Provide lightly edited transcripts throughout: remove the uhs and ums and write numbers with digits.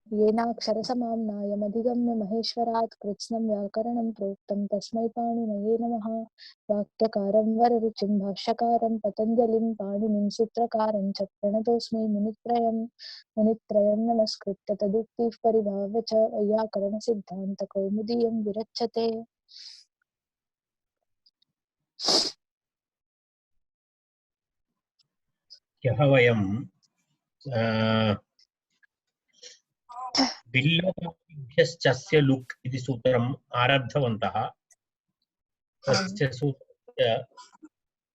येनाक्षरसमाम्नायमधिगम्य महेश्वरात् कृत्स्नं व्याकरणं प्रोक्तं तस्मै पाणिनये नमः। वाक्यकारं वररुचिं भाष्यकारं पतञ्जलिं पाणिनिं सूत्रकारं च प्रणतोऽस्मि मुनित्रयं नमस्कृत्य तदुक्तिः परिभाव्य च वैयाकरणसिद्धान्तकौमुदीयं विरच्यते। यः वयं बिल्लोकाभ्यश्चस्य लुक् इति सूत्रम् आरब्धवन्तः। तस्य सूत्रस्य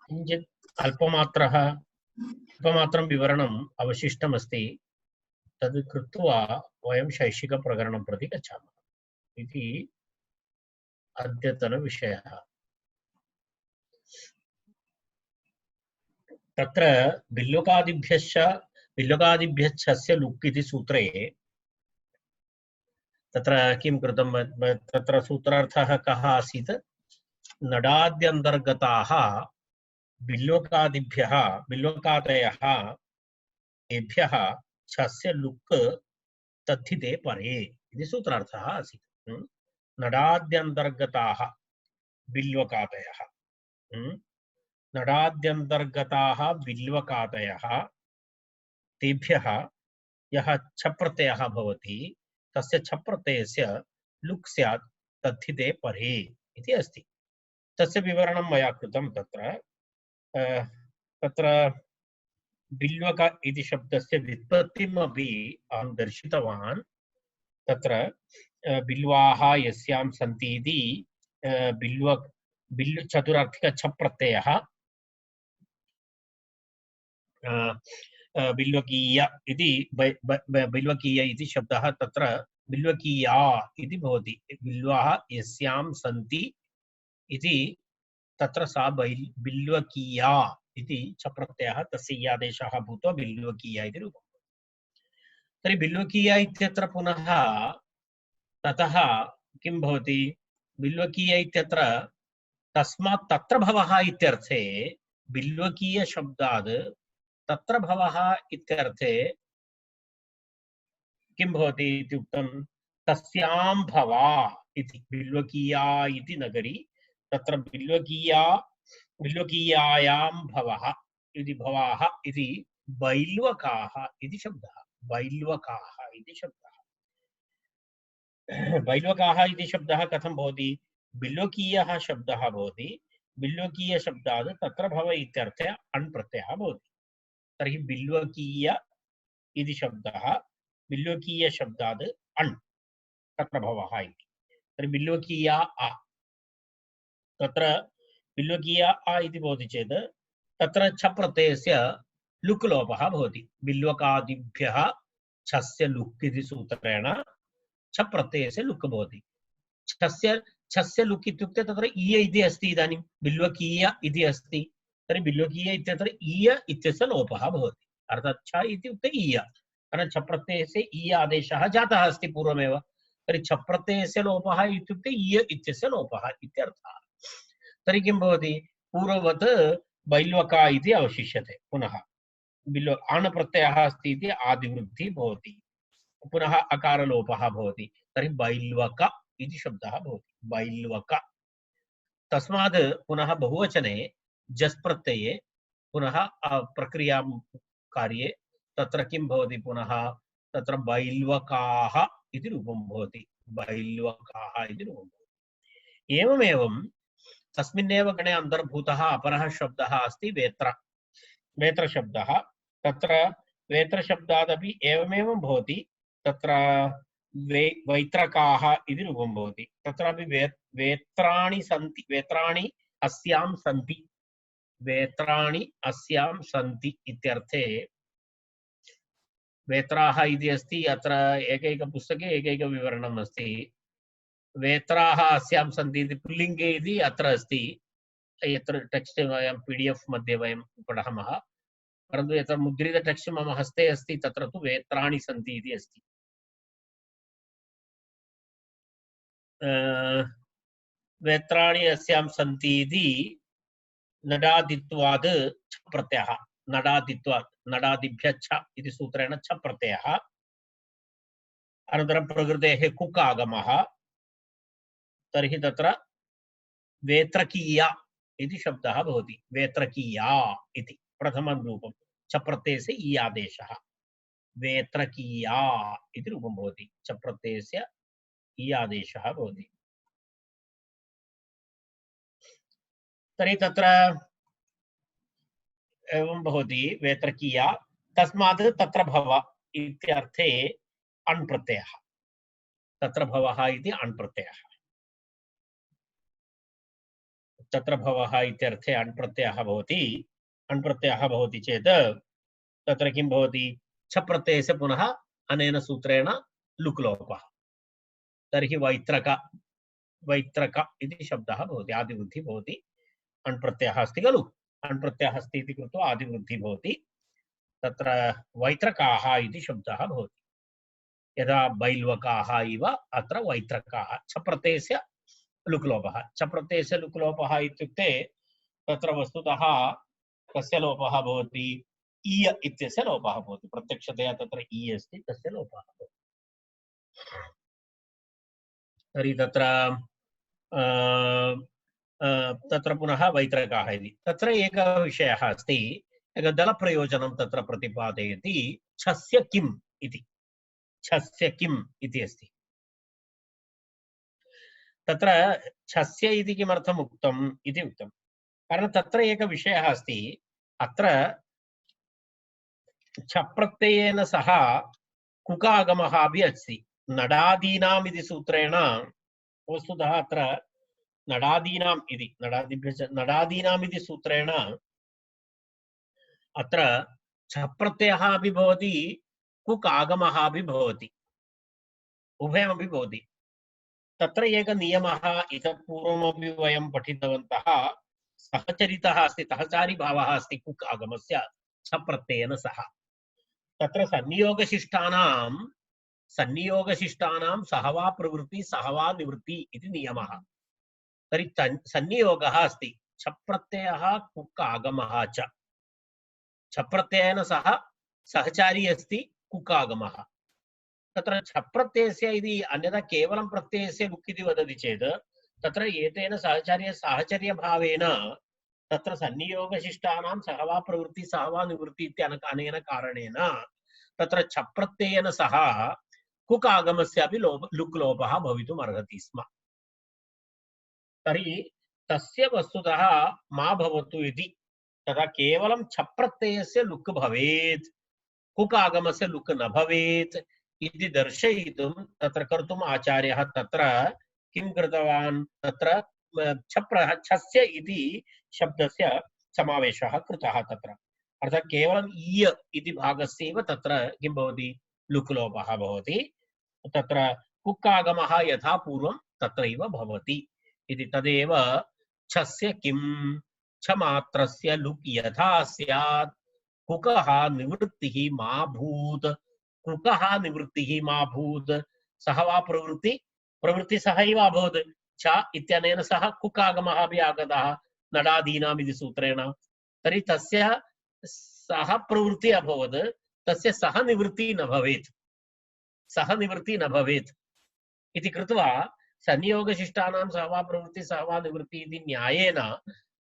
किञ्चित् अल्पमात्रं विवरणम् अवशिष्टमस्ति। तद् कृत्वा वयं शैक्षिकप्रकरणं प्रति गच्छामः इति अद्यतनविषयः। तत्र बिल्लोकादिभ्यश्चस्य लुक् इति सूत्रे तत्र किं कृतं? तत्र सूत्रार्थः कः आसीत्? नडाद्यन्तर्गताः बिल्लोकादयः तेभ्यः छस्य लुक् तद्धिते परे इति सूत्रार्थः आसीत्। नडाद्यन्तर्गताः बिल्वकादयः नडाद्यन्तर्गताः बिल्वकादयः तेभ्यः यः छप्रत्ययः भवति तस्य छप्रत्ययस्य लुक् स्यात् तद्धिते परे इति अस्ति। तस्य विवरणं मया कृतं। तत्र बिल्वक इति शब्दस्य व्युत्पत्तिम् अपि अहं दर्शितवान्। तत्र बिल्वाः यस्यां सन्ति इति बिल् चतुरार्थिक छप् प्रत्ययः बिल्वकीय इति शब्दः तत्र बिल्वकीया इति भवति। बिल्वाः यस्यां सन्ति इति तत्र सा बिल्वकीया इति छप् प्रत्ययः तस्य आदेशः भूत्वा बिल्वकीया इति रूपम्। तर्हि बिल्वकीया इत्यत्र पुनः ततः किं भवति? बिल्वकीय इत्यत्र तस्मात् तत्र भवः इत्यर्थे बिल्वकीय शब्दात् तत्र भवः इत्यर्थे किं भवति इत्युक्तं तस्यां भवा इति। बिल्वकीया इति नगरी तत्र बिल्वकीयायां भवः इति भवाः इति बैल्वकाः इति शब्दः। बैल्वकाः इति शब्दः बैल्वकाः इति शब्दः कथं भवति? बिल्वकीयः शब्दः भवति। बिल्वकीय शब्दात् तत्र भव इत्यर्थे अण् प्रत्ययः भवति। तर्हि बिल्वकीय इति शब्दः बिल्वकीय शब्दात् अण् तत्र भवः इति। तर्हि बिल्वकीया अ तत्र बिल्वकीया अ इति भवति चेत् तत्र छ प्रत्ययस्य लुक् लोपः भवति। बिल्वकादिभ्यः छस्य लुक् इति सूत्रेण छ प्रत्ययस्य लुक् भवति। छस्य लुक् इत्युक्ते तत्र ईय इति अस्ति। इदानीं बिल्वकीय इति अस्ति। तर्हि बिल्वकीय इत्यत्र ईय इत्यस्य लोपः भवति। अर्थात् छ इत्युक्ते ईय, कारण छ प्रत्ययस्य ईय आदेशः जातः अस्ति पूर्वमेव। तर्हि छ प्रत्ययस्य लोपः इत्युक्ते ईय इत्यस्य लोपः इत्यर्थः। तर्हि किं भवति? पूर्ववत् बैल्वका इति अवशिष्यते। पुनः आण् प्रत्ययः अस्ति इति आदिवृद्धिः भवति, पुनः अकारलोपः भवति। तर्हि बैल्वक इति शब्दः भवति। बैल्वक तस्मात् पुनः बहुवचने जस् प्रत्यये पुनः प्रक्रियां कार्ये तत्र किं भवति? पुनः तत्र बैल्वकाः इति रूपं भवति। बैल्वकाः इति रूपं भवति। एवमेवं तस्मिन्नेव गणे अन्तर्भूतः अपरः शब्दः अस्ति वेत्र। वेत्रशब्दः तत्र वेत्रशब्दादपि एवमेव भवति। तत्र वैत्रकाः इति रूपं भवति। तत्रापि वेत्राणि सन्ति। वेत्राणि अस्यां सन्ति। वेत्राणि अस्यां सन्ति इत्यर्थे वेत्राः इति अस्ति। अत्र एकैकपुस्तके एकैकविवरणम् अस्ति। वेत्राः अस्यां सन्ति इति पुल्लिङ्गे इति अत्र अस्ति। यत्र टेक्स्ट् वयं PDF मध्ये वयं पठामः, परन्तु यत्र मुद्रित टेक्स्ट् मम हस्ते अस्ति तत्र तु वेत्राणि सन्ति इति अस्ति। वेत्राणि अस्यां सन्ति इति नडादित्वाद् छ प्रत्ययः। नडादित्वात् नडादिभ्यः छ इति सूत्रेण छ प्रत्ययः अनन्तरं प्रकृतेः कुक् आगमः तर्हि तत्र वेत्रकीया इति शब्दः भवति वेत्रकीया इति प्रथमं रूपं च प्रत्ययस्य ई आदेशः वेत्रकीया इति रूपं भवति च प्रत्ययस्य ई आदेशः भवति तर्हि तत्र एवं भवति वेत्रकीया तस्मात् तत्र भव इत्यर्थे अण् प्रत्ययः तत्र भवः इति अण् प्रत्ययः तत्र भवः इत्यर्थे अण् प्रत्ययः भवति अण् प्रत्ययः भवति चेत् तत्र किं भवति छ प्रत्ययस्य पुनः अनेन सूत्रेण लुक् लोपः तर्हि वैत्रक वैत्रक इति शब्दः भवति आदिवृद्धिः भवति अण् प्रत्ययः अस्ति खलु अण् प्रत्ययः अस्ति इति कृत्वा आदिवृद्धिः भवति तत्र वैत्रकाः इति शब्दः भवति यदा बैल्वकाः इव अत्र वैत्रकाः छ प्रत्ययस्य लुक् लोपः च प्रत्ययस्य लुक् लोपः इत्युक्ते तत्र वस्तुतः कस्य लोपः भवति ईय इत्यस्य लोपः भवति प्रत्यक्षतया तत्र ई अस्ति तस्य लोपः भवति तर्हि तत्र पुनः वैत्रकाः इति तत्र एकः विषयः अस्ति एकं दलप्रयोजनं तत्र प्रतिपादयति छस्य किम् इति छस्य किम् इति अस्ति तत्र छस्य इति किमर्थम् उक्तम् इति उक्तं कारणं तत्र एकः विषयः अस्ति अत्र छ प्रत्ययेन सह कुकागमः अपि अस्ति नडादीनाम् इति सूत्रेण वस्तुतः अत्र नडादीनाम् इति नडादीनाम् इति सूत्रेण अत्र छ प्रत्ययः अपि भवति कुक् आगमः अपि भवति उभयमपि भवति तत्र एकः नियमः इतः पूर्वमपि वयं पठितवन्तः सहचरितः अस्ति सहचारी भावः अस्ति कुक् आगमस्य छ प्रत्ययेन सह तत्र सन्नियोगशिष्टानां सह वा प्रवृत्ति सह वा निवृत्ति इति नियमः तर्हि सन्नियोगः अस्ति छ प्रत्ययः कुक् आगमः च छ प्रत्ययेन सह सहचारी अस्ति कुक् आगमः तत्र छ प्रत्ययस्य यदि अन्यथा केवलं प्रत्ययस्य लुक् इति वदति चेत् तत्र एतेन साहचर्यभावेन तत्र सन्नियोगशिष्टानां सह वा प्रवृत्ति सह वा निवृत्ति इत्यनेन कारणेन तत्र छ प्रत्ययेन सह कुक् आगमस्यापि लुक् लोपः भवितुम् अर्हति स्म तर्हि तस्य वस्तुतः मा भवतु इति तदा केवलं छ प्रत्ययस्य लुक् भवेत् कुक् आगमस्य लुक् न भवेत् इति दर्शयितुं तत्र कर्तुम् आचार्यः तत्र किं कृतवान् तत्र छस्य इति शब्दस्य समावेशः कृतः तत्र अर्थात् केवलं ईय इति भागस्यैव तत्र किं भवति लुक् लोपः भवति तत्र कुक् आगमः यथा पूर्वं तत्रैव भवति इति तदेव छस्य किं छ मात्रस्य लुक् यथा स्यात् कुकः निवृत्तिः मा भूत् कुकः निवृत्तिः मा भूत् सह वा प्रवृत्ति सहैव अभवत् छ इत्यनेन सह कुक् आगमः अपि आगतः नडादीनाम् इति सूत्रेण तर्हि तस्य सह प्रवृत्ति अभवत् तस्य सह निवृत्ति न भवेत् इति कृत्वा संयोगशिष्टानां सह वा प्रवृत्ति सह वा निवृत्ति इति न्यायेन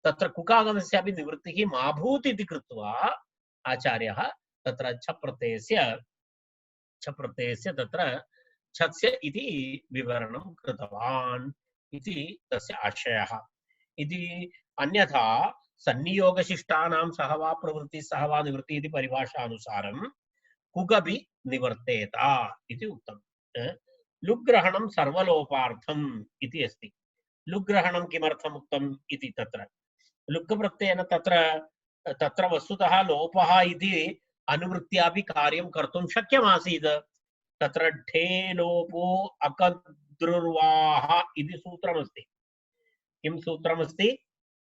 तत्र कुकागमस्यापि निवृत्तिः मा भूत् इति कृत्वा आचार्यः तत्र छ प्रत्ययस्य तत्र छस्य इति विवरणं कृतवान् इति तस्य आशयः इति अन्यथा संयोगशिष्टानां सह वा प्रवृत्ति सह वा निवृत्ति इति परिभाषानुसारं कुकपि निवर्तेत इति उक्तम् लुग्रहणं सर्वलोपार्थम् इति अस्ति लुग्रहणं किमर्थम् उक्तम् इति तत्र लुक् प्रत्ययेन तत्र वस्तुतः लोपः इति अनुवृत्त्यापि कार्यं कर्तुं शक्यमासीत् तत्र ठे लोपो अकद्रुर्वाः इति सूत्रमस्ति किं सूत्रमस्ति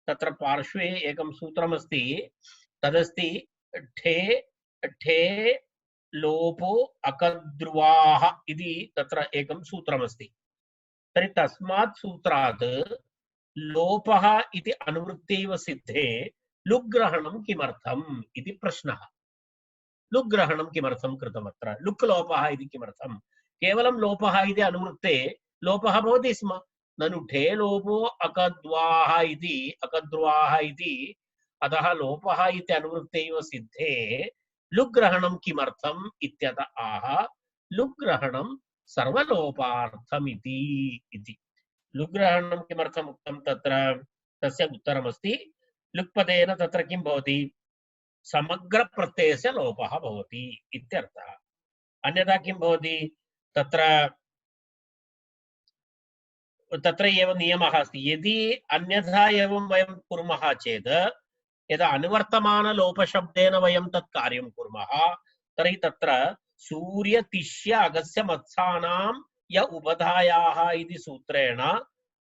तत्र पार्श्वे एकं सूत्रमस्ति तदस्ति ठे ठे लोपो अकद्रुवाः इति तत्र एकं सूत्रमस्ति तर्हि तस्मात् सूत्रात् लोपः इति अनुवृत्त्यैव सिद्धे लुग्रहणं किमर्थम् इति प्रश्नः लुग्रहणं किमर्थं कृतमत्र लुक् लोपः इति किमर्थम् केवलं लोपः इति अनुवृत्ते लोपः भवति स्म। ननु ठे लोपो अकद्वाः इति अतः लोपः इति अनुवृत्तैव सिद्धे लुग्रहणं किमर्थम् इत्यत आह लुग्रहणं सर्वलोपार्थमिति इति। लुग्रहणं किमर्थम् उक्तं तत्र तस्य उत्तरमस्ति लुक्पदेन तत्र किं भवति समग्रप्रत्ययस्य लोपः भवति इत्यर्थः। अन्यथा किं भवति तत्र एव नियमः अस्ति यदि अन्यथा एवं वयं कुर्मः चेत् यदा अनुवर्तमानलोपशब्देन वयं तत् कार्यं कुर्मः तर्हि तत्र सूर्यतिष्य अगस्य मत्सानां य उपधायाः इति सूत्रेण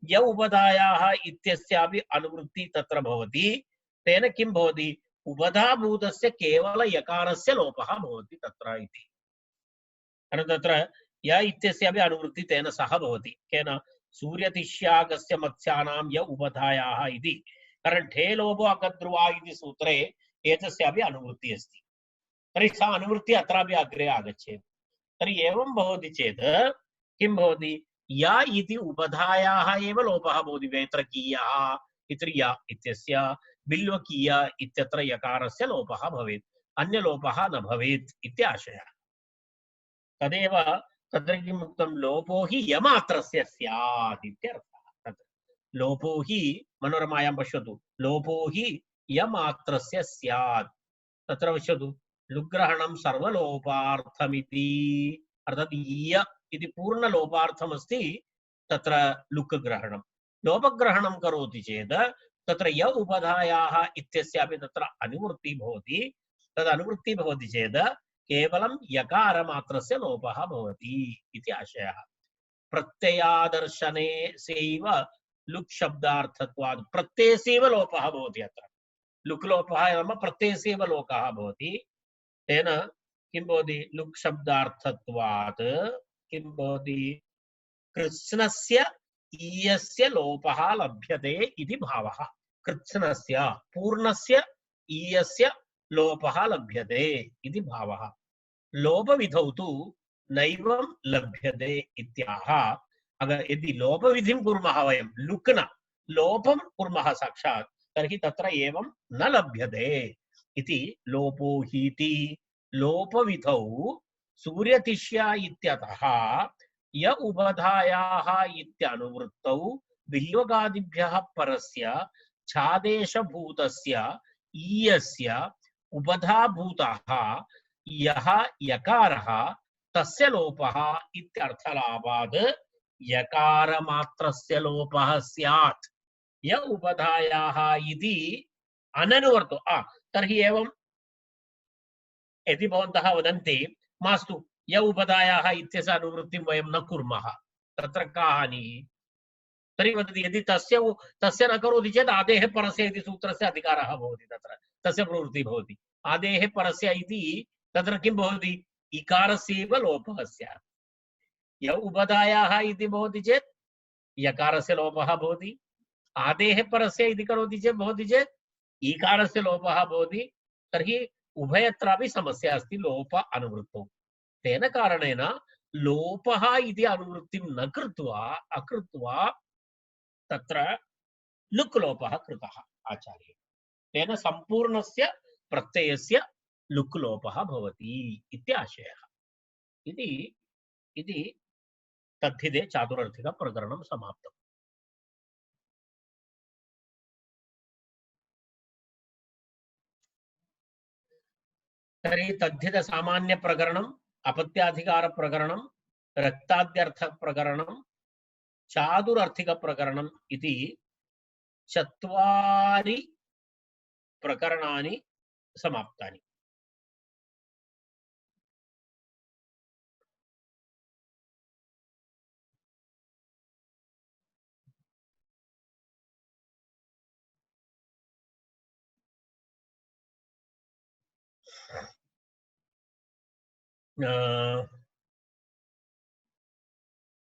य उपधायाः इत्यस्यापि अनुवृत्ति तत्र भवति। तेन किं भवति उपधाभूतस्य केवल यकारस्य लोपः भवति तत्र इति। तत्र य इत्यस्यापि अनुवृत्ति तेन सह भवति। केन सूर्यतिष्यागस्य मत्स्यानां य उपधायाः इति। कारण ठे लोपो अकद्रुवा इति सूत्रे एतस्यापि अनुवृत्तिः अस्ति। तर्हि सा अनुवृत्तिः अत्रापि अग्रे आगच्छेत्। तर्हि एवं भवति चेत् किं भवति या इति उपधायाः एव लोपः भवति। वेत्रकीयः इति या इत्यस्य बिल्वकीय इत्यत्र यकारस्य लोपः भवेत्, अन्यलोपः न भवेत् इति आशयः। तदेव तत्र किम् उक्तं लोपो हि यमात्रस्य स्यात् इत्यर्थः। तत् लोपो हि मनोरमायां पश्यतु लोपो हि यमात्रस्य स्यात्। तत्र पश्यतु लुग्रहणं सर्वलोपार्थमिति अर्थात् य इति पूर्णलोपार्थमस्ति तत्र लुक् ग्रहणं। लोपग्रहणं करोति चेत् तत्र य उपधायाः इत्यस्यापि तत्र अनुवृत्तिः भवति। तद् अनुवृत्तिः भवति चेत् केवलं यकारमात्रस्य लोपः भवति इति आशयः। प्रत्ययादर्शने सेव लुक् शब्दार्थत्वात् प्रत्ययस्यैव लोपः भवति। अत्र लुक् लोपः नाम प्रत्ययस्यैव लोपः भवति। तेन किं भवति लुक् शब्दार्थत्वात् किं भवति कृत्स्नस्य ईयस्य लोपः लभ्यते इति भावः। कृत्स्नस्य पूर्णस्य ईयस्य लोपः लभ्यते इति भावः। लोपविधौ तु नैवं लभ्यते इत्याह। अगर यदि लोपविधिं कुर्मः वयं लुक् न लोपं कुर्मः साक्षात् तर्हि तत्र एवं न लभ्यते इति लोपो हीति। लोपविधौ सूर्यतिष्या इत्यतः य उपधायाः इत्यनुवृत्तौ विल्वगादिभ्यः परस्य छादेशभूतस्य ईयस्य उपधाभूतः यः यकारः तस्य लोपः इत्यर्थलाभात् यकारमात्रस्य लोपः स्यात्। य उपधायाः इति अननुवर्तो तर्हि एवं यदि भवन्तः वदन्ति मास्तु य उपधायाः इत्यस्य अनुवृत्तिं वयं न कुर्मः तत्र का हानिः? तर्हि वदति यदि तस्य न करोति चेत् आदेः परस्य इति सूत्रस्य अधिकारः भवति। तत्र तस्य प्रवृत्तिः भवति। आदेः परस्य इति तत्र किं भवति इकारस्यैव लोपः स्यात्। य उपधायाः इति भवति चेत् यकारस्य लोपः भवति। आदेः परस्य इति करोति चेत् भवति चेत् ईकारस्य लोपः भवति। तर्हि उभयत्रापि समस्या अस्ति लोप अनुवृत्तौ। तेन कारणेन लोपः इति अनुवृत्तिं न कृत्वा अकृत्वा तत्र लुक् लोपः कृतः आचार्येण। तेन सम्पूर्णस्य प्रत्ययस्य लुक् लोपः भवति इति आशयः। इति तद्धिते चातुरर्थिकप्रकरणं समाप्तम्। तर्हि तद्धितसामान्यप्रकरणम् अपत्याधिकारप्रकरणं रक्ताद्यर्थप्रकरणं चातुरर्थिकप्रकरणम् इति 4 प्रकरणानि समाप्तानि।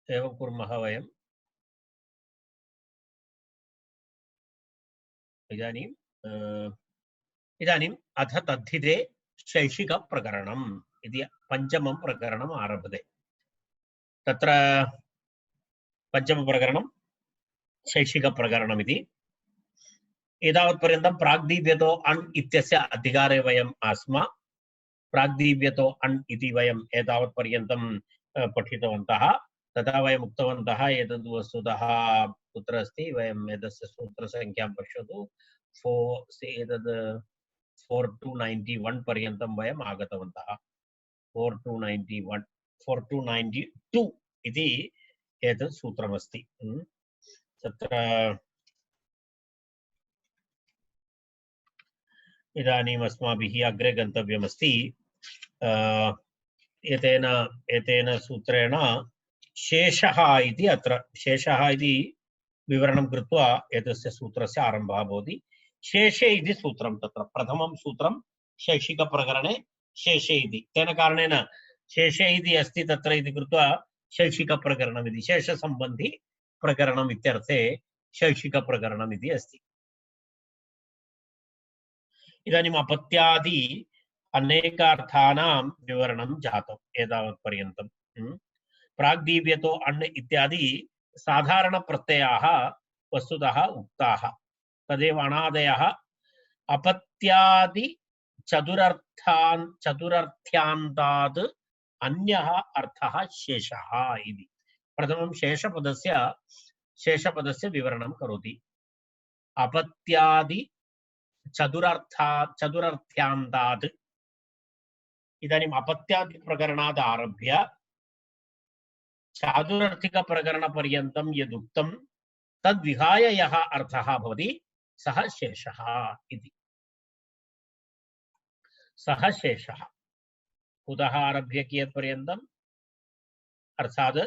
एवं कुर्मः वयम्। इदानीम् अथ तद्धिते शैक्षिकप्रकरणम् इति 5मं प्रकरणम् आरभते। तत्र पञ्चमप्रकरणं शैक्षिकप्रकरणमिति। एतावत्पर्यन्तं प्राग्दीव्यतो अण् इत्यस्य अधिकारे वयम् आस्म। प्राग्दीव्यतो अण् इति वयम् एतावत्पर्यन्तं पठितवन्तः। तथा वयम् उक्तवन्तः एतद् वस्तुतः कुत्र अस्ति, वयम् एतस्य सूत्रसङ्ख्यां पश्यतु। एतद् 4291 पर्यन्तं वयम् आगतवन्तः। 4291 4292 इति एतत् सूत्रमस्ति। तत्र इदानीम् अस्माभिः अग्रे गन्तव्यमस्ति। एतेन सूत्रेण शेषः इति, अत्र शेषः इति विवरणं कृत्वा एतस्य सूत्रस्य आरम्भः भवति। शेषे इति सूत्रं, तत्र प्रथमं सूत्रं शैक्षिकप्रकरणे शेषे इति, तेन कारणेन शेषे इति अस्ति तत्र इति कृत्वा शैक्षिकप्रकरणम् इति, शेषसम्बन्धि प्रकरणम् इत्यर्थे शैक्षिकप्रकरणम् इति अस्ति। इदानीम् अपत्यादि अनेकार्थानां विवरणं जातम् एतावत्पर्यन्तं। प्राग्दीव्यतो अण् इत्यादि साधारणप्रत्ययाः वस्तुतः उक्ताः, तदेव अणादयः अपत्यादि चतुर्थ्यान्तात् अन्यः अर्थः शेषः इति। प्रथमं शेषपदस्य विवरणं करोति। अपत्यादि चतुर्थ्यान्तात्, इदानीम् अपत्यादिप्रकरणात् आरभ्य चातुरर्थिकप्रकरणपर्यन्तं यदुक्तं तद्विहाय यः अर्थः भवति सः शेषः इति। सः शेषः कुतः आरभ्य कियत्पर्यन्तम्, अर्थात्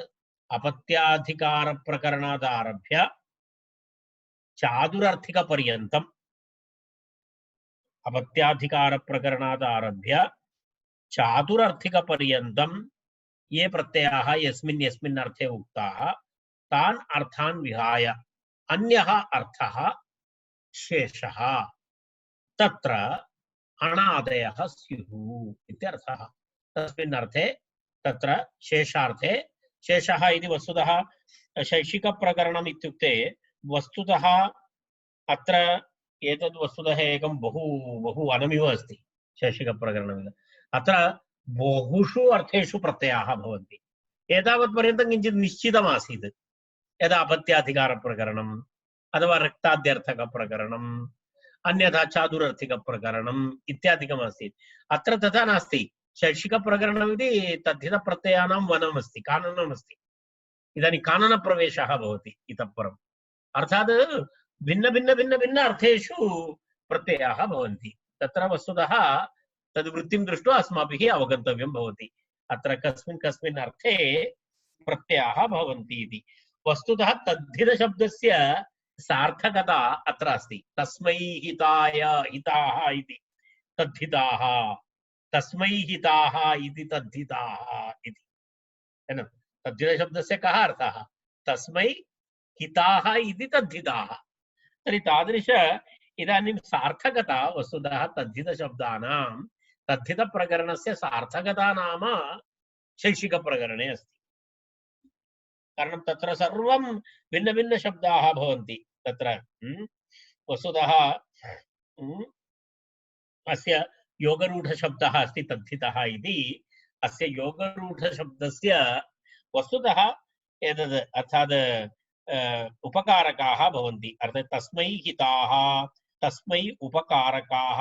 अपत्याधिकारप्रकरणात् आरभ्य चातुरर्थिकपर्यन्तम्, अपत्याधिकारप्रकरणात् आरभ्य चातुरर्थिकपर्यन्तं ये प्रत्ययाः यस्मिन् यस्मिन् अर्थे उक्ताः तान् अर्थान् विहाय अन्यः अर्थः शेषः, तत्र अणादयः स्युः इत्यर्थः। तस्मिन् अर्थे तत्र शेषार्थे, शेषः इति वस्तुतः शैक्षिकप्रकरणम् इत्युक्ते वस्तुतः अत्र एतद् वस्तुतः एकं बहु अनमिव अस्ति शैक्षिकप्रकरणम्। अत्र बहुषु अर्थेषु प्रत्ययाः भवन्ति। एतावत्पर्यन्तं किञ्चित् निश्चितमासीत्, यदा अपत्याधिकारप्रकरणम् अथवा रक्ताद्यर्थकप्रकरणम् अन्यथा चातुरर्थिकप्रकरणम् इत्यादिकमासीत्। अत्र तथा नास्ति। शैक्षिकप्रकरणम् इति तद्धितप्रत्ययानां वनम् अस्ति, काननम् अस्ति। इदानीं काननप्रवेशः भवति इतः परम्, अर्थात् भिन्न भिन्न भिन्न भिन्न अर्थेषु प्रत्ययाः भवन्ति। तत्र वस्तुतः तद् वृत्तिं दृष्ट्वा अस्माभिः अवगन्तव्यं भवति अत्र कस्मिन् कस्मिन् अर्थे प्रत्ययाः भवन्ति इति। वस्तुतः तद्धितशब्दस्य सार्थकता अत्र अस्ति। तस्मै हिताय हिताः इति तद्धिताः, तस्मै हिताः इति तद्धिताः इति। तद्धितशब्दस्य कः अर्थः? तस्मै हिताः इति तद्धिताः। तर्हि तादृश इदानीं सार्थकता वस्तुतः तद्धितशब्दानां तद्धितप्रकरणस्य सार्थकता नाम शैक्षिकप्रकरणे अस्ति। कारणं तत्र सर्वं भिन्न भिन्न शब्दाः भवन्ति। तत्र वस्तुतः अस्य योगरूढशब्दः अस्ति तद्धितः इति। अस्य योगरूढशब्दस्य वस्तुतः एतद् अर्थात् उपकारकाः भवन्ति। अर्थात् तस्मै हिताः, तस्मै उपकारकाः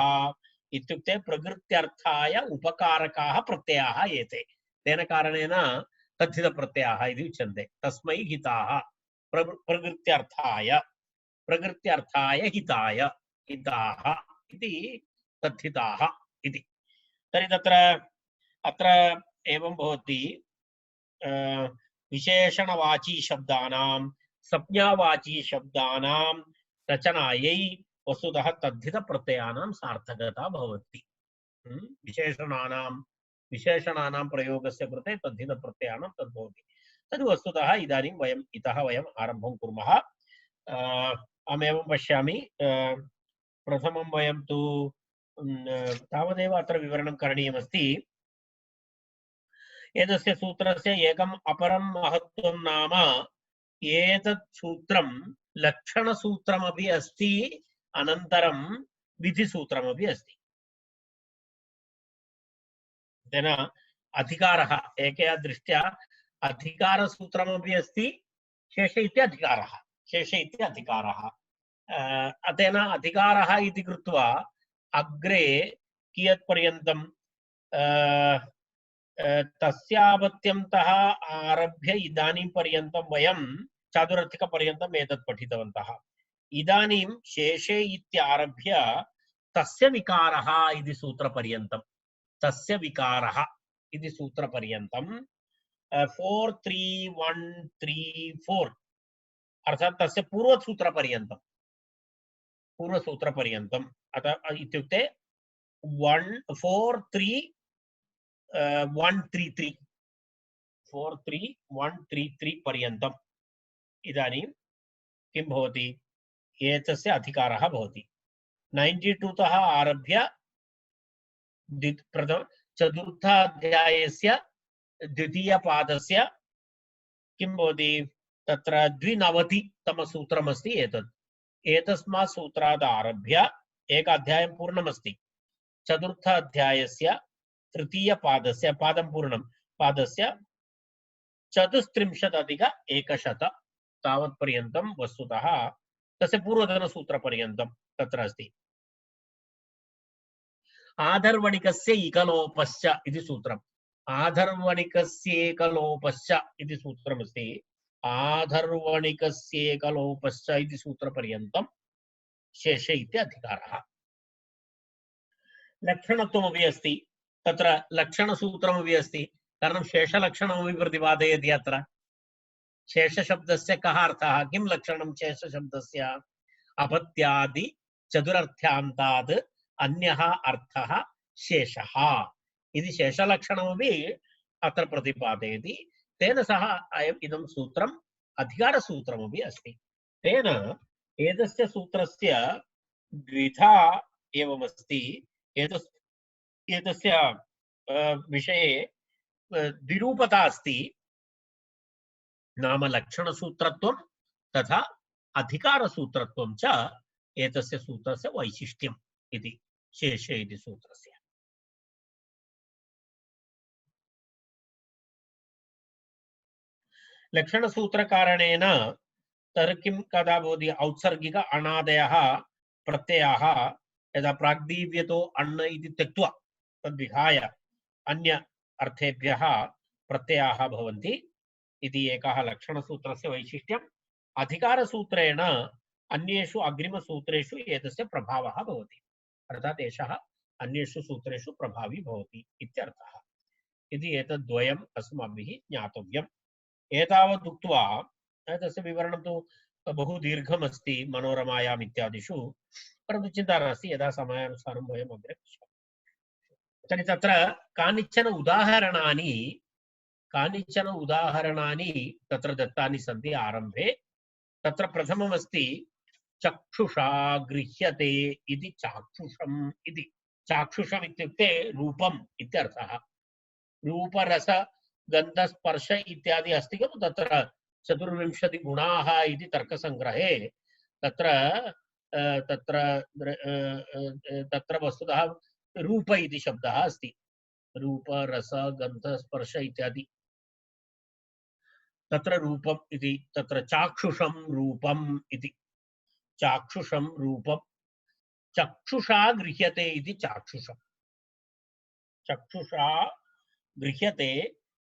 इत्युक्ते प्रकृत्यर्थाय उपकारकाः प्रत्ययाः एते। तेन कारणेन तद्धितप्रत्ययाः इति उच्यन्ते। तस्मै हिताः प्रकृत्यर्थाय हिताय हिताः इति तद्धिताः इति। तर्हि तत्र अत्र एवं भवति, विशेषणवाची शब्दानां संज्ञावाची शब्दानां रचनायै वस्तुतः तद्धितप्रत्ययानां सार्थकता भवति। विशेषणानां प्रयोगस्य कृते तद्धितप्रत्ययानां तद्भवति। तद् वस्तुतः इदानीं वयम् इतः वयम् आरम्भं कुर्मः। अहमेवं पश्यामि, प्रथमं वयं तु तावदेव अत्र विवरणं करणीयमस्ति। एतस्य सूत्रस्य एकम् अपरं महत्त्वं नाम एतत् सूत्रं लक्षणसूत्रमपि अस्ति, अनन्तरं विधिसूत्रमपि अस्ति। तेन अधिकारः एकया दृष्ट्या अधिकारसूत्रमपि अस्ति, शेष इति अधिकारः, शेष इति अधिकारः। तेन अधिकारः इति कृत्वा अग्रे कियत्पर्यन्तं तस्यावत्यन्तः आरभ्य इदानीं पर्यन्तं वयं चातुरर्थिकपर्यन्तम् एतत् पठितवन्तः। इदानीं शेषे इत्यारभ्य तस्य विकारः इति सूत्रपर्यन्तं, तस्य विकारः इति सूत्रपर्यन्तं 43134 अर्थात् तस्य पूर्वसूत्रपर्यन्तम् अतः इत्युक्ते 43133 पर्यन्तम् इदानीं किं भवति, एतस्य अधिकारः भवति 92 तः आरभ्य चतुर्थाध्यायस्य द्वितीयपादस्य किं भवति, तत्र 92तमसूत्रमस्ति एतत्। एतस्मात् सूत्रात् आरभ्य एक अध्यायं पूर्णमस्ति, चतुर्थाध्यायस्य तृतीयपादस्य पादं पूर्णं पादस्य 34+100 तावत्पर्यन्तं वस्तुतः तस्य पूर्वतनसूत्रपर्यन्तं तत्र अस्ति। आधर्वणिकस्य इकलोपश्च इति सूत्रम्, आधर्वणिकस्येकलोपश्च इति सूत्रमस्ति। आधर्वणिकस्येकलोपश्च इति सूत्रपर्यन्तं शेष इति अधिकारः। लक्षणत्वमपि अस्ति, तत्र लक्षणसूत्रमपि अस्ति, कारणं शेषलक्षणमपि प्रतिपादयति अत्र। शेषशब्दस्य कः अर्थः, किं लक्षणं शेषशब्दस्य? अपत्यादि चतुरर्थ्यान्तात् अन्यः अर्थः शेषः इति शेषलक्षणमपि अत्र प्रतिपादयति। तेन सह इदं सूत्रम् अधिकारसूत्रमपि अस्ति। तेन एतस्य सूत्रस्य द्विधा एवमस्ति। एतस्य विषये द्विरूपता अस्ति, नाम लक्षणसूत्रत्वं तथा अधिकारसूत्रत्वं च एतस्य सूत्रस्य वैशिष्ट्यम् इति शेषे इति सूत्रस्य। लक्षणसूत्रकारणेन तर्हि किं कदा भवति, औत्सर्गिक अणादयः प्रत्ययाः यदा प्राग्दीव्यतो अण्ण इति त्यक्त्वा तद्विहाय अन्य अर्थेभ्यः प्रत्ययाः भवन्ति इति एकः लक्षणसूत्रस्य वैशिष्ट्यम्। अधिकारसूत्रेण अन्येषु अग्रिमसूत्रेषु एतस्य प्रभावः भवति, अर्थात् एषः अन्येषु सूत्रेषु प्रभावी भवति इत्यर्थः। इति एतद्द्वयम् अस्माभिः ज्ञातव्यम्। एतावत् उक्त्वा तस्य विवरणं तु बहु दीर्घमस्ति मनोरमायाम् इत्यादिषु, परन्तु चिन्ता नास्ति, यदा समयानुसारं वयम् अग्रे पश्यामः। तर्हि तत्र कानिचन उदाहरणानि तत्र दत्तानि सन्ति आरम्भे। तत्र प्रथममस्ति चक्षुषा गृह्यते इति चाक्षुषम् इति। चाक्षुषम् इत्युक्ते रूपम् इत्यर्थः। रूपरस गन्धस्पर्श इत्यादि अस्ति खलु, तत्र 24 गुणाः इति तर्कसङ्ग्रहे तत्र तत्र तत्र वस्तुतः रूप इति शब्दः अस्ति। रूप रस गन्ध स्पर्श इत्यादि तत्र रूपम् इति, तत्र चाक्षुषं रूपम् इति। चाक्षुषं रूपं चक्षुषा गृह्यते इति चाक्षुषम्, चक्षुषा गृह्यते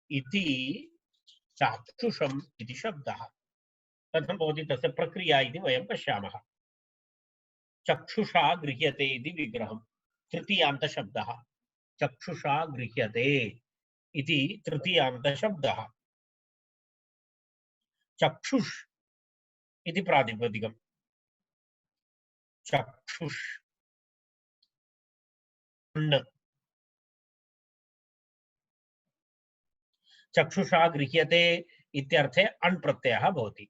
इति चाक्षुषम् इति शब्दः। कथं भवति तस्य प्रक्रिया इति वयं पश्यामः। चक्षुषा गृह्यते इति विग्रहं, तृतीयान्तशब्दः। चक्षुषा गृह्यते इति तृतीयान्तशब्दः। चक्षुष इति प्रातिपदिकं, चक्षुष चक्षुषा गृह्यते इत्यर्थे अण् प्रत्ययः भवति।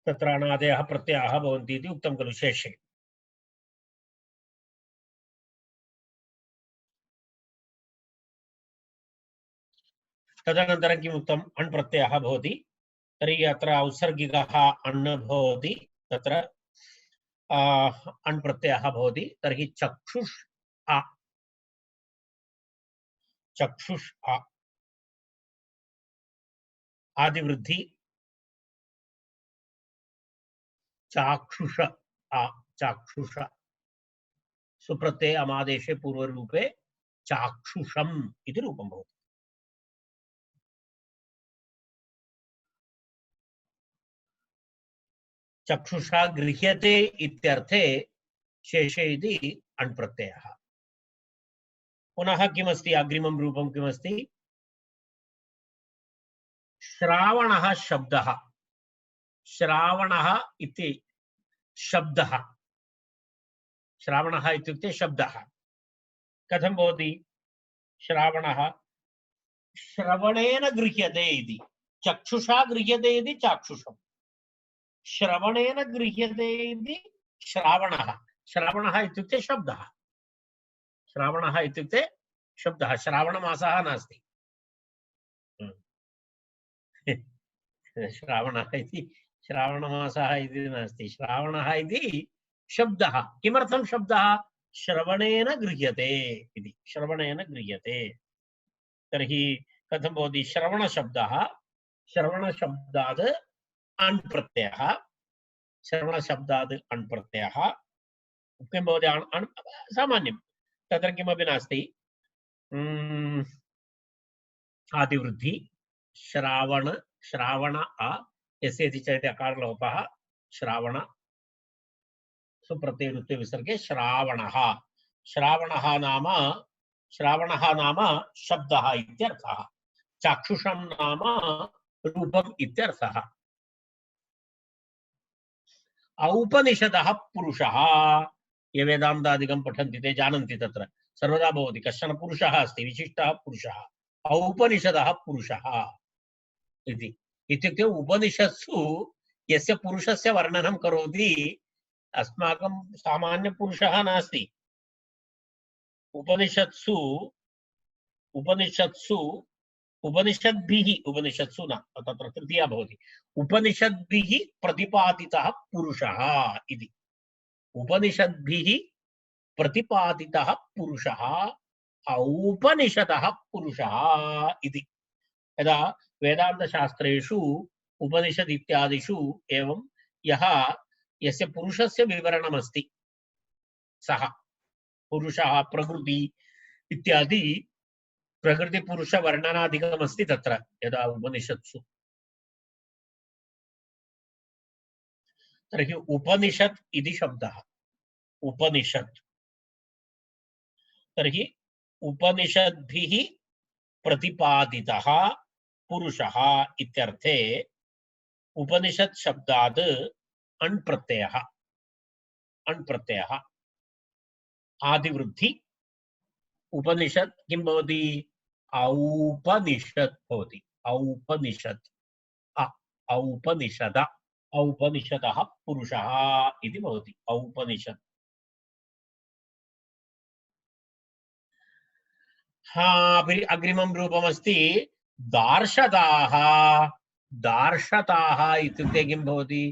तत्र अनादयः प्रत्ययाः भवन्ति इति उक्तं खलु शेषे। तदनन्तरं किम् उक्तम्? अण् प्रत्ययः भवति। तर्हि अत्र औत्सर्गिकः अण् भवति, तत्र अण् प्रत्ययः भवति। तर्हि चक्षुष् अ, चक्षुष् अ, आदिवृद्धि चाक्षुष अ, चाक्षुष सुप्रत्यय अमादेशे पूर्वरूपे चाक्षुषम् इति रूपं भवति। चक्षुषा गृह्यते इत्यर्थे शेषे इति अण् प्रत्ययः। पुनः किमस्ति? अग्रिमं रूपं किमस्ति? श्रावणः शब्दः। श्रावणः इति शब्दः, श्रावणः इत्युक्ते शब्दः। कथं भवति? श्रावणः श्रवणेन गृह्यते इति। चक्षुषा गृह्यते इति चाक्षुषम्, श्रवणेन गृह्यते इति श्रावणः। श्रावणः इत्युक्ते शब्दः, श्रावणः इत्युक्ते शब्दः। श्रावणमासः नास्ति, श्रावणः इति श्रावणमासः इति नास्ति, श्रावणः इति शब्दः। किमर्थं शब्दः? श्रवणेन गृह्यते इति, श्रवणेन गृह्यते। तर्हि कथं भवति? श्रवणशब्दः, श्रवणशब्दात् अण् प्रत्ययः, श्रवणशब्दात् अण् प्रत्ययः किं भवति? अण् सामान्यं, तत्र किमपि नास्ति। आदिवृद्धि श्रावण, श्रावण अ, यस्य इति चेत् अकारलोपः, श्रावण सुप्रत्यय विसर्गे श्रावणः। श्रावणः नाम, श्रावणः नाम शब्दः इत्यर्थः। चाक्षुषं नाम रूपम् इत्यर्थः। औपनिषदः पुरुषः। ये वेदान्तादिकं पठन्ति ते जानन्ति, तत्र सर्वदा भवति कश्चन पुरुषः अस्ति, विशिष्टः पुरुषः। औपनिषदः पुरुषः इति, इत्युक्ते उपनिषत्सु यस्य पुरुषस्य वर्णनं करोति, अस्माकं सामान्यपुरुषः नास्ति। उपनिषत्सु, उपनिषत्सु उपनिषद्भिः, उपनिषत्सु न, तत्र तृतीया भवति, उपनिषद्भिः प्रतिपादितः पुरुषः इति। उपनिषद्भिः प्रतिपादितः पुरुषः औपनिषदः पुरुषः इति। यदा वेदान्तशास्त्रेषु उपनिषद् इत्यादिषु एवं यः, यस्य पुरुषस्य विवरणमस्ति, सः पुरुषः प्रकृति इत्यादि प्रकृतिपुरुषवर्णनादिकमस्ति तत्र यदा उपनिषत्सु। तर्हि उपनिषत् इति शब्दः, उपनिषत्। तर्हि उपनिषद्भिः प्रतिपादितः पुरुषः इत्यर्थे उपनिषत् शब्दात् अण् प्रत्ययः, अण् प्रत्ययः आदिवृद्धि। उपनिषत् किं भवति? औपनिषत् भवति, औपनिषत् औपनिषद, औपनिषदः पुरुषः इति भवति, औपनिषत्। अग्रिमं रूपमस्ति दार्शदाः। दार्शदाः इत्युक्ते किं भवति?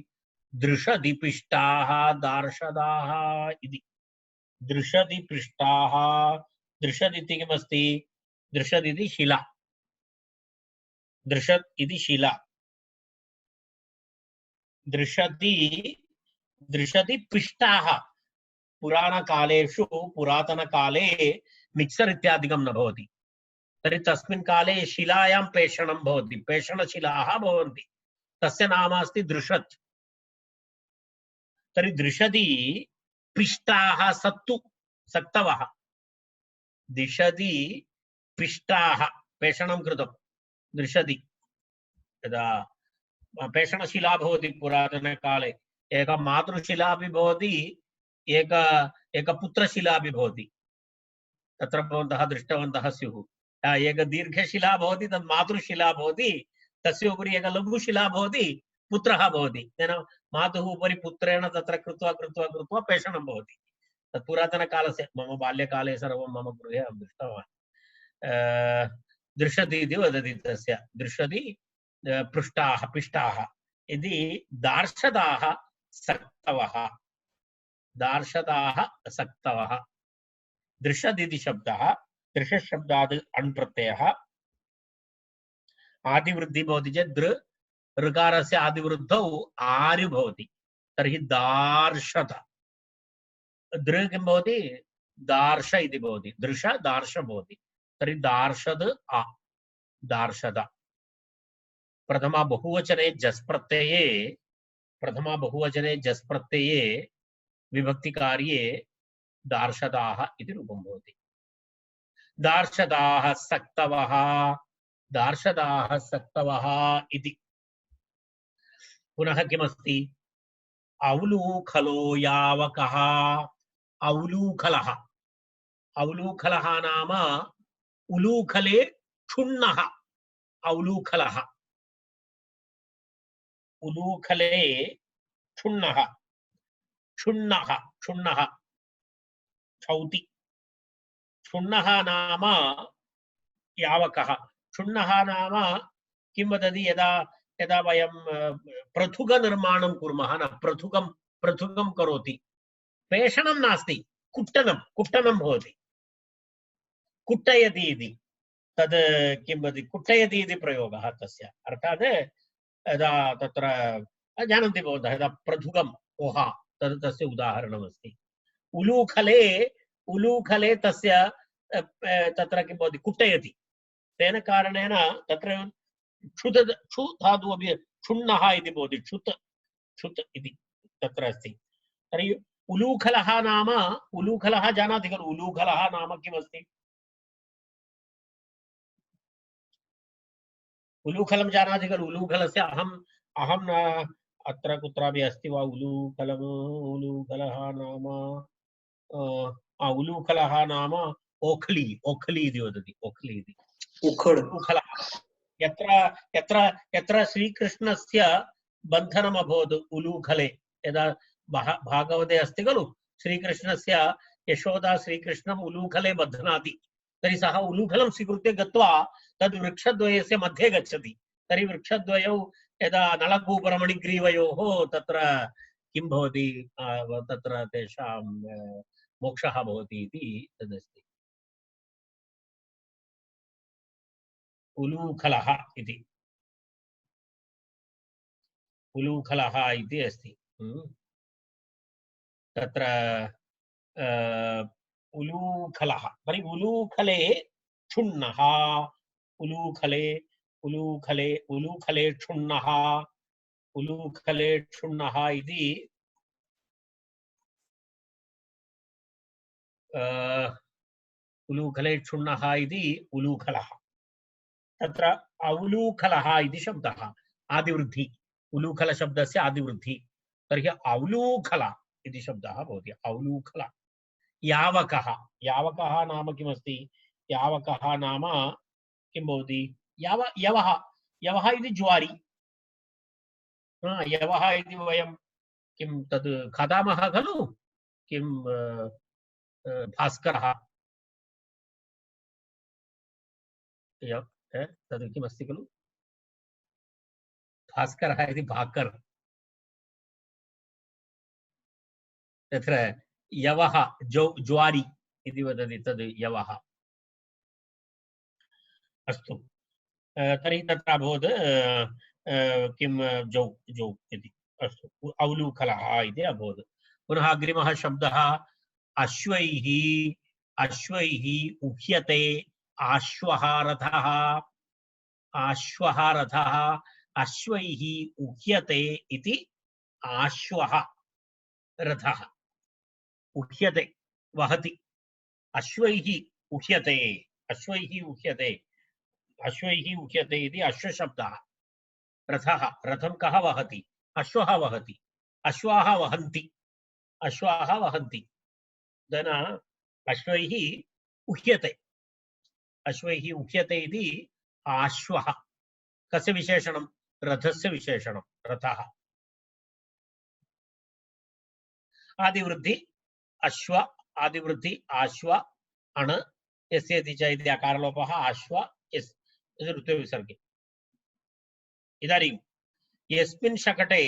दृशदिपिष्टाः दार्शदाः इति। दृशदिपृष्टाः, दृशद् इति किमस्ति? दृशद् इति शिला, दृशद् इति शिला। दृशति, दृशति पिष्टाः। पुराणकालेषु, पुरातनकाले मिक्सर् इत्यादिकं न भवति, तर्हि तस्मिन् काले शिलायां पेषणं भवति, पेषणशिलाः भवन्ति, तस्य नाम अस्ति दृशत्। तर्हि दृशति पिष्टाः सत्तु, सक्तवः, दिशति पिष्टाः पेषणं कृतं, दृशति। यदा पेषणशिला भवति पुरातनकाले, एका मातृशिला अपि भवति, एक पुत्रशिला अपि भवति, तत्र भवन्तः दृष्टवन्तः स्युः। एक दीर्घशिला भवति, तद् मातृशिला भवति, तस्य उपरि एक लघुशिला भवति, पुत्रः भवति तेन मातुः उपरि पुत्रेण तत्र कृत्वा कृत्वा कृत्वा पेषणं भवति तत् पुरातनकालस्य मम बाल्यकाले सर्वं मम गृहे अहं दृष्टवान् दृशति इति वदति तस्य दृशति पृष्टाः पिष्टाः इति दार्शदाः सक्तवः दार्शदाः सक्तवः दृशद् इति शब्दः दृशशब्दात् अण् प्रत्ययः आदिवृद्धिः भवति चेत् दृ ऋकारस्य आदिवृद्धौ आर् भवति तर्हि दार्शत दृ किं भवति दार्श इति भवति दृश दार्श भवति तर्हि दार्शद् आ दार्शद प्रथमा बहुवचने जस् प्रत्यये विभक्तिकार्ये दार्शदाः इति रूपं भवति दार्शदाः सक्तवः इति पुनः किमस्ति औलूखलो यावकः औलूखलः औलूखलः नाम उलूखले क्षुण्णः औलूखलः उलूखले क्षुण्णः क्षुण्णः क्षुण्णः क्षौति क्षुण्णः नाम यावकः क्षुण्णः नाम किं वदति यदा यदा वयं पृथुकनिर्माणं कुर्मः न पृथुकं करोति पेषणं नास्ति कुट्टनं भवति कुट्टयति इति तद् किं वदति कुट्टयति इति प्रयोगः तस्य अर्थात् यदा तत्र जानन्ति भवन्तः यदा पृथुकं पोहा तद् तस्य उदाहरणमस्ति उलूखले तस्य तत्र किं भवति कुट्टयति तेन कारणेन तत्र क्षु धातु अपि क्षुण्णः इति भवति क्षुत् इति तत्र अस्ति तर्हि उलूखलः नाम उलूखलः जानाति खलु उलूखलः नाम किमस्ति उलूखलं जानाति खलु उलूखलस्य अहं न अत्र कुत्रापि अस्ति वा उलूखलः नाम उलूखलः नाम ओखली इति वदति ओखली इति उलूखलः यत्र यत्र यत्र श्रीकृष्णस्य बन्धनम् अभवत् उलूखले यदा भागवते अस्ति खलु श्रीकृष्णस्य यशोदा श्रीकृष्णम् उलूखले बध्नाति तर्हि सः उलूखलं स्वीकृत्य गत्वा तद् वृक्षद्वयस्य मध्ये गच्छति तर्हि वृक्षद्वयौ यदा नलकूपरमणिग्रीवयोः तत्र किं भवति तत्र तेषां मोक्षः भवति इति तदस्ति उलूखलः इति अस्ति तत्र उलूखलः तर्हि उलूखले क्षुण्णः उलूखले क्षुण्णः इति उलूखले क्षुण्णः इति उलूखलः तत्र औलूखलः इति शब्दः आदिवृद्धि उलूखलशब्दस्य आदिवृद्धि तर्हि औलूखल इति शब्दः भवति औलूखल यावकः नाम किमस्ति यावकः नाम किं भवति यवः इति ज्वारि यवः इति वयं किं तद् खादामः खलु किं भास्करः तद् किमस्ति खलु भास्करः इति भाकर् तत्र यवः ज्वारि इति वदति तद् यवः अस्तु तर्हि तत्र अभवत् किं जौ इति अस्तु औलूखलः इति अभवत् पुनः अग्रिमः शब्दः अश्वैः उह्यते आश्वः रथः अश्वैः उह्यते इति आश्वः रथः उह्यते वहति अश्वैः उह्यते इति अश्वशब्दः रथः रथं कः वहति अश्वः वहति अश्वाः वहन्ति दन अश्वैः उह्यते इति आश्वः कस्य विशेषणं रथस्य विशेषणं रथः। आदिवृद्धि अश्व, आदिवृद्धि आश्व अण यस्येति च इति अकारलोपः अश्व यस् ऋतु विसर्गे। इदानीं यस्मिन् शकटे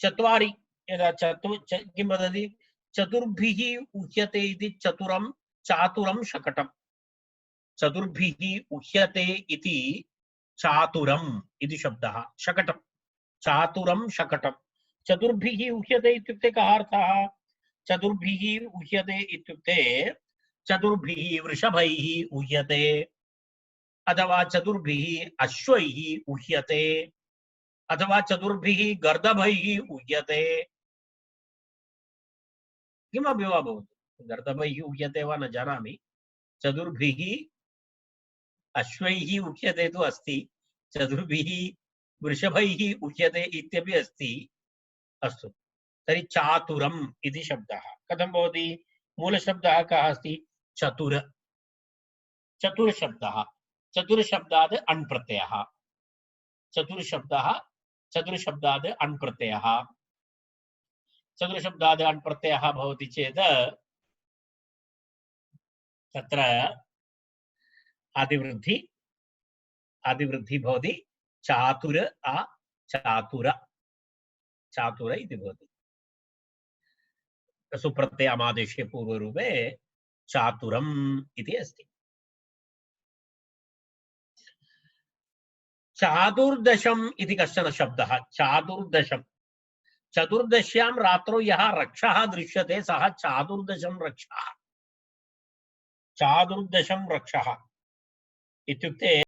चत्वारि यदा किं वदति चतुर्भिः उह्यते इति चतुरं चातुरं शकटं। चतुर्भिः उह्यते इति चातुरम् इति शब्दः शकटं चातुरं शकटं। चतुर्भिः उह्यते इत्युक्ते कः अर्थः? चतुर्भिः उह्यते इत्युक्ते चतुर्भिः वृषभैः उह्यते अथवा चतुर्भिः अश्वैः उह्यते अथवा चतुर्भिः गर्दभैः उह्यते। किमपि वा भवतु, गर्दभैः उह्यते वा न जानामि, चतुर्भिः अश्वैः उह्यते तु अस्ति, चतुर्भिः वृषभैः उह्यते इत्यपि अस्ति। अस्तु, तर्हि चातुरम् इति शब्दः कथं भवति? मूलशब्दः कः अस्ति? चतुर। चतुर्शब्दः, चतुर्शब्दात् अण् प्रत्ययः। चतुर्शब्दः, चतुर्शब्दात् अण् प्रत्ययः। चतुर्शब्दात् अण् प्रत्ययः भवति चेत् तत्र आदिवृद्धि आदिवृद्धि भवति चातुर अ चातुर चातुर इति भवति। सुप्रत्ययामादेशे पूर्वरूपे चातुरम् इति अस्ति। चातुर्दशम् इति कश्चन शब्दः। चातुर्दशम्, चतुर्दश्यां रात्रौ यः रक्षः दृश्यते सः चातुर्दशं रक्षः। चातुर्दशं रक्षः इत्युक्ते